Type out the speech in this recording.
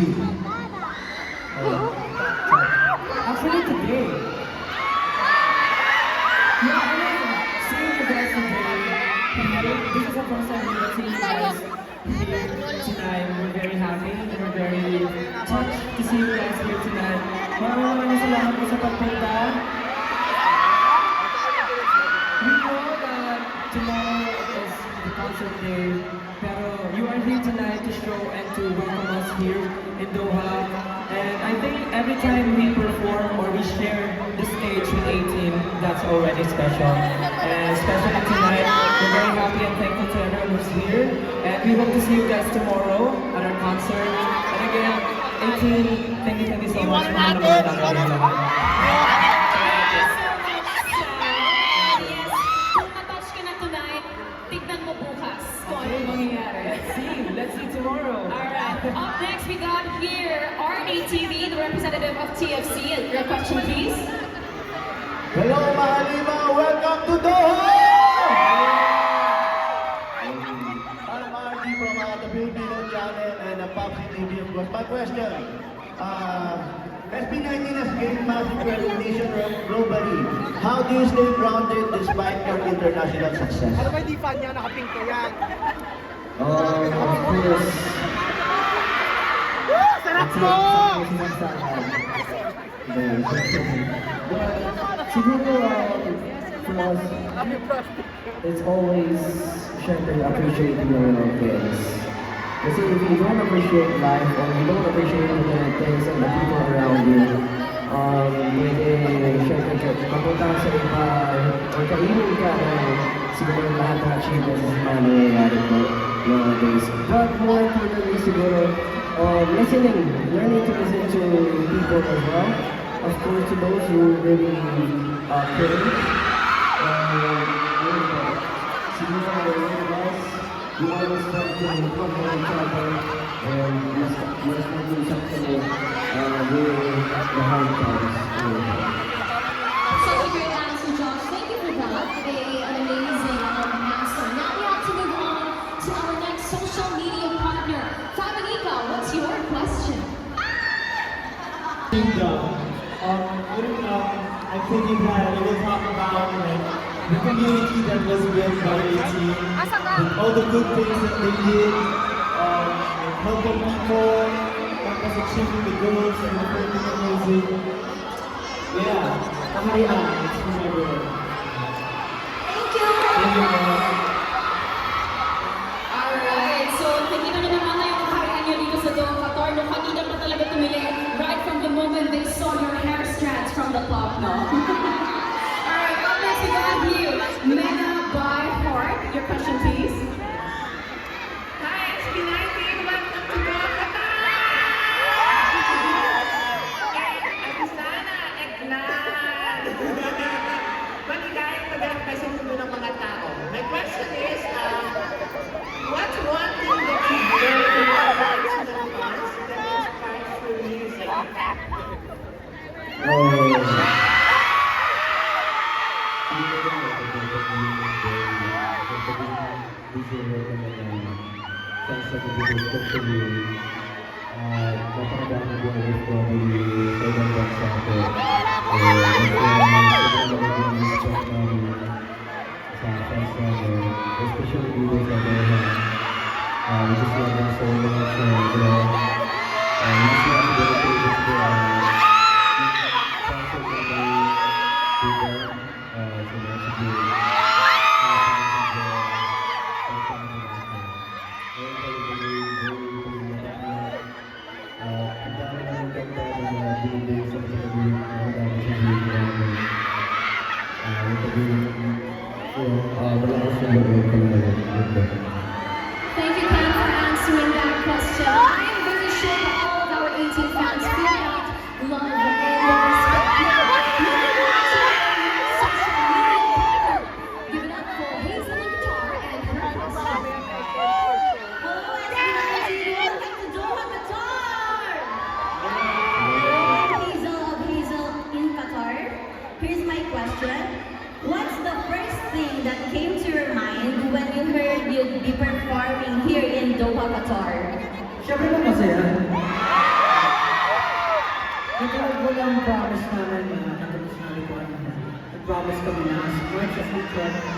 you? Actually, today. Yeah, I mean, seeing you guys today, this is the first time we've seen you guys here tonight. We're very happy and we're very touched to see you guys here tonight. Maraming salamat po sa pagpunta. We know that tomorrow is the concert day, pero you are here tonight to show and to welcome us here in Doha. And I think every time we perform or we share the stage with A-Team, that's already special. And especially tonight, we're very happy and thankful to everyone who's here. And we hope to see you guys tomorrow at our concert. And again, A-Team, thank you so much. Let's see tomorrow. Alright, up next we got here RATV, the representative of TFC. Your question, please. Hello, Mahalima! Welcome to Doha! I'm RD from the Filipino channel and Popsi TV, of course. My question, SB19 has gained massive recognition globally. How do you stay grounded despite your international success? Ano ba di fan niya? Nakapink ko yan. Of course. Sarap mo! Siguro, for us, it's always syempre appreciating your own things. Kasi if you don't appreciate life or you don't appreciate the things and the people around you, pwede syempre kapunta ka sa iba or kainin ka na siguro lahat ng achievements is mga nangyayari po nowadays. But more importantly siguro, listening, learning to listen to people as well. Of course, to those who really care. Siguro, guys, we always try to improve on each other and mas mag-usap kami during the hard times. Such a great answer, Josh. Thank you for that. An amazing answer. Now we have to move on to our next social media partner. Famanika, what's your question? I'm thinking that we will talk about the community that was built by A-Team, and all the good things that they did, helping people, us achieving the goals and the Filipino music. Yeah, kamarihan, it's from everywhere. Thank you. Alright, so tingnan nyo naman na yung kaharian nyo dito sa Doha Qatar. Nung kanina pa talaga tumili, right from the moment they saw your hair strands from the top, no? Alright, up next we got you, Mega by Heart. Your question, please. Hi, SB19, welcome to Doha Qatar! Ay, sana, Eklan! Maligayang magandang sa mundo ng mga tao. My question is, what's one thing that you learned from your original fans that inspires your music? Especially videos that they have. We just love them so much and we just want to dedicate this to concert that they did there. So that's a good Thank you, Ken, for answering that question. I'm very sure that all of our 18 fans feel that love and respect. Moving on to our social media partner. Give it up for Hazel on guitar and her question. Hello, SB19. Welcome to Doha Qatar. I'm Hazel of Hazel in Qatar. Here's my question. What's the first thing that came to your mind when you heard you'd be performing here in Doha, Qatar? Siyempre na masaya. ang promise namin na nag-promise kami na as much as we can